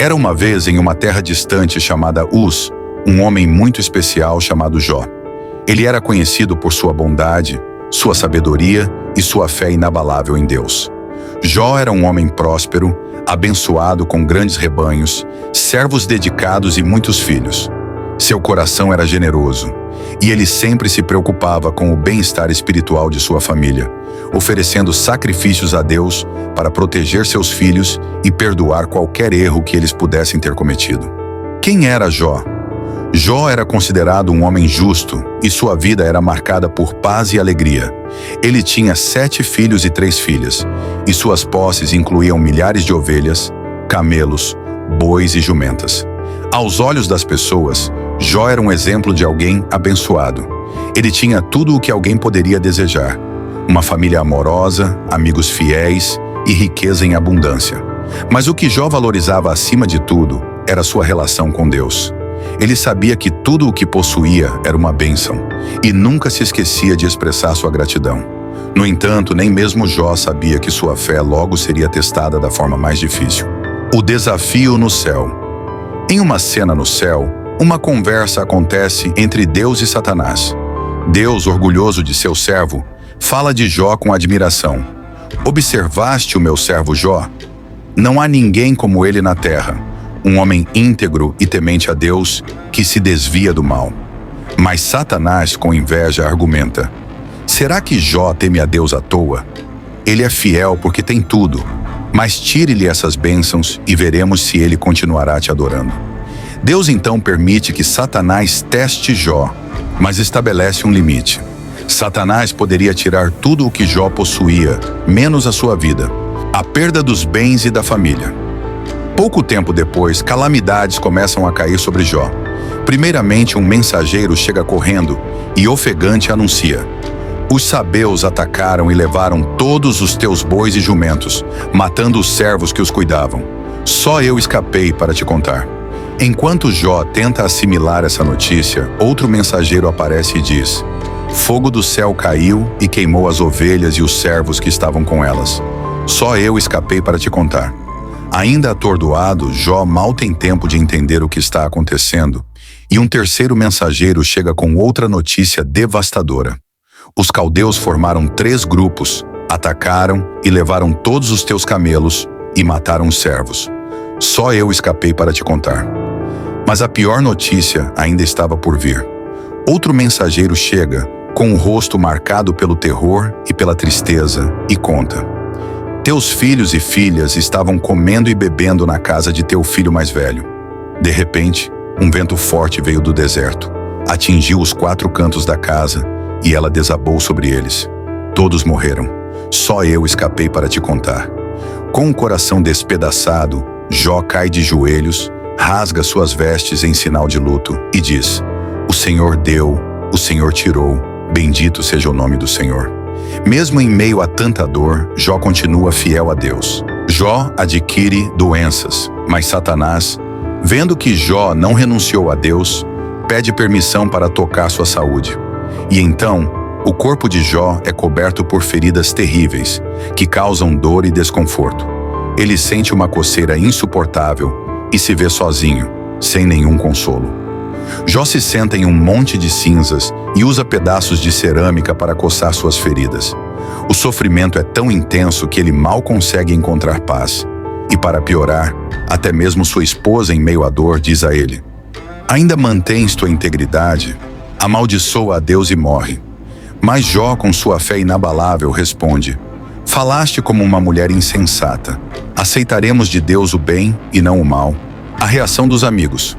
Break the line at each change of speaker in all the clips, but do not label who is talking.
Era uma vez em uma terra distante chamada Uz, um homem muito especial chamado Jó. Ele era conhecido por sua bondade, sua sabedoria e sua fé inabalável em Deus. Jó era um homem próspero, abençoado com grandes rebanhos, servos dedicados e muitos filhos. Seu coração era generoso, e ele sempre se preocupava com o bem-estar espiritual de sua família, oferecendo sacrifícios a Deus para proteger seus filhos e perdoar qualquer erro que eles pudessem ter cometido. Quem era Jó? Jó era considerado um homem justo e sua vida era marcada por paz e alegria. Ele tinha 7 filhos e 3 filhas, e suas posses incluíam milhares de ovelhas, camelos, bois e jumentas. Aos olhos das pessoas, Jó era um exemplo de alguém abençoado. Ele tinha tudo o que alguém poderia desejar: uma família amorosa, amigos fiéis e riqueza em abundância. Mas o que Jó valorizava acima de tudo era sua relação com Deus. Ele sabia que tudo o que possuía era uma bênção e nunca se esquecia de expressar sua gratidão. No entanto, nem mesmo Jó sabia que sua fé logo seria testada da forma mais difícil. O desafio no céu. Em uma cena no céu, uma conversa acontece entre Deus e Satanás. Deus, orgulhoso de seu servo, fala de Jó com admiração. Observaste o meu servo Jó? Não há ninguém como ele na terra, um homem íntegro e temente a Deus, que se desvia do mal. Mas Satanás, com inveja, argumenta: será que Jó teme a Deus à toa? Ele é fiel porque tem tudo, mas tire-lhe essas bênçãos e veremos se ele continuará te adorando. Deus então permite que Satanás teste Jó, mas estabelece um limite. Satanás poderia tirar tudo o que Jó possuía, menos a sua vida, a perda dos bens e da família. Pouco tempo depois, calamidades começam a cair sobre Jó. Primeiramente, um mensageiro chega correndo e ofegante anuncia: os sabeus atacaram e levaram todos os teus bois e jumentos, matando os servos que os cuidavam. Só eu escapei para te contar. Enquanto Jó tenta assimilar essa notícia, outro mensageiro aparece e diz: fogo do céu caiu e queimou as ovelhas e os servos que estavam com elas. Só eu escapei para te contar. Ainda atordoado, Jó mal tem tempo de entender o que está acontecendo, e um terceiro mensageiro chega com outra notícia devastadora. Os caldeus formaram 3 grupos, atacaram e levaram todos os teus camelos e mataram os servos. Só eu escapei para te contar. Mas a pior notícia ainda estava por vir. Outro mensageiro chega, com o rosto marcado pelo terror e pela tristeza, e conta: teus filhos e filhas estavam comendo e bebendo na casa de teu filho mais velho. De repente, um vento forte veio do deserto, atingiu os 4 cantos da casa e ela desabou sobre eles. Todos morreram. Só eu escapei para te contar. Com o coração despedaçado, Jó cai de joelhos, rasga suas vestes em sinal de luto e diz: o Senhor deu, o Senhor tirou, bendito seja o nome do Senhor. Mesmo em meio a tanta dor, Jó continua fiel a Deus. Jó adquire doenças, mas Satanás, vendo que Jó não renunciou a Deus, pede permissão para tocar sua saúde. E então, o corpo de Jó é coberto por feridas terríveis, que causam dor e desconforto. Ele sente uma coceira insuportável e se vê sozinho, sem nenhum consolo. Jó se senta em um monte de cinzas e usa pedaços de cerâmica para coçar suas feridas. O sofrimento é tão intenso que ele mal consegue encontrar paz. E para piorar, até mesmo sua esposa, em meio à dor, diz a ele: ainda mantens tua integridade? Amaldiçoa a Deus e morre. Mas Jó, com sua fé inabalável, responde: falaste como uma mulher insensata. Aceitaremos de Deus o bem e não o mal. A reação dos amigos.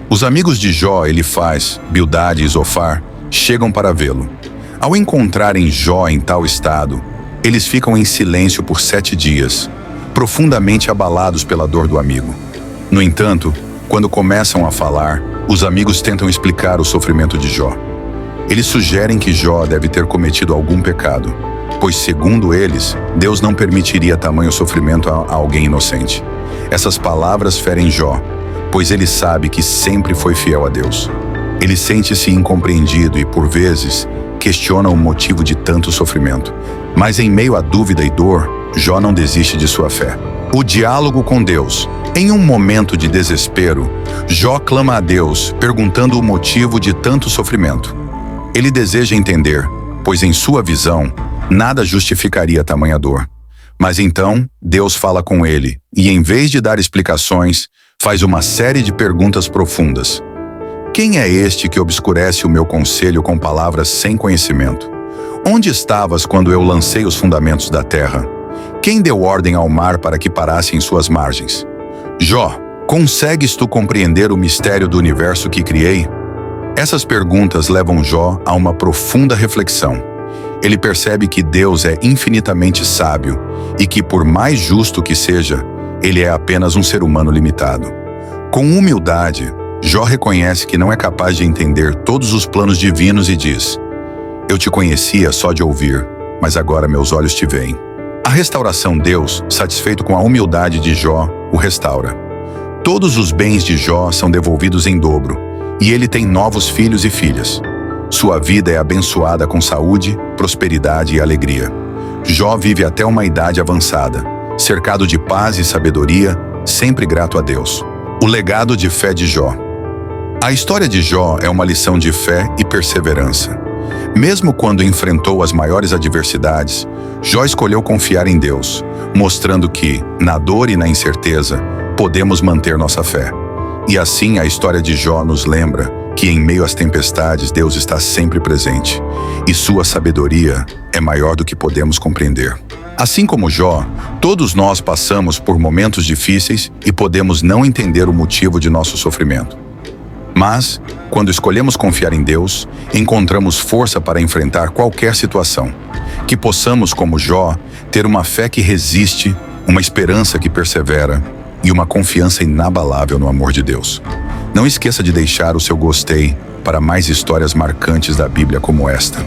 Os amigos de Jó, Elifaz, Bildade e Zofar, chegam para vê-lo. Ao encontrarem Jó em tal estado, eles ficam em silêncio por 7 dias, profundamente abalados pela dor do amigo. No entanto, quando começam a falar, os amigos tentam explicar o sofrimento de Jó. Eles sugerem que Jó deve ter cometido algum pecado, pois, segundo eles, Deus não permitiria tamanho sofrimento a alguém inocente. Essas palavras ferem Jó, pois ele sabe que sempre foi fiel a Deus. Ele sente-se incompreendido e, por vezes, questiona o motivo de tanto sofrimento. Mas em meio à dúvida e dor, Jó não desiste de sua fé. O diálogo com Deus. Em um momento de desespero, Jó clama a Deus, perguntando o motivo de tanto sofrimento. Ele deseja entender, pois em sua visão, nada justificaria tamanha dor. Mas então, Deus fala com ele, e em vez de dar explicações, faz uma série de perguntas profundas. Quem é este que obscurece o meu conselho com palavras sem conhecimento? Onde estavas quando eu lancei os fundamentos da terra? Quem deu ordem ao mar para que parasse em suas margens? Jó, consegues tu compreender o mistério do universo que criei? Essas perguntas levam Jó a uma profunda reflexão. Ele percebe que Deus é infinitamente sábio e que, por mais justo que seja, ele é apenas um ser humano limitado. Com humildade, Jó reconhece que não é capaz de entender todos os planos divinos e diz: Eu te conhecia só de ouvir, mas agora meus olhos te veem. A restauração Deus, satisfeito com a humildade de Jó, o restaura. Todos os bens de Jó são devolvidos em dobro, e ele tem novos filhos e filhas. Sua vida é abençoada com saúde, prosperidade e alegria. Jó vive até uma idade avançada, cercado de paz e sabedoria, sempre grato a Deus. O legado de fé de Jó. A história de Jó é uma lição de fé e perseverança. Mesmo quando enfrentou as maiores adversidades, Jó escolheu confiar em Deus, mostrando que, na dor e na incerteza, podemos manter nossa fé. E assim a história de Jó nos lembra que em meio às tempestades Deus está sempre presente, e sua sabedoria é maior do que podemos compreender. Assim como Jó, todos nós passamos por momentos difíceis e podemos não entender o motivo de nosso sofrimento. Mas, quando escolhemos confiar em Deus, encontramos força para enfrentar qualquer situação. Que possamos, como Jó, ter uma fé que resiste, uma esperança que persevera e uma confiança inabalável no amor de Deus. Não esqueça de deixar o seu gostei para mais histórias marcantes da Bíblia como esta.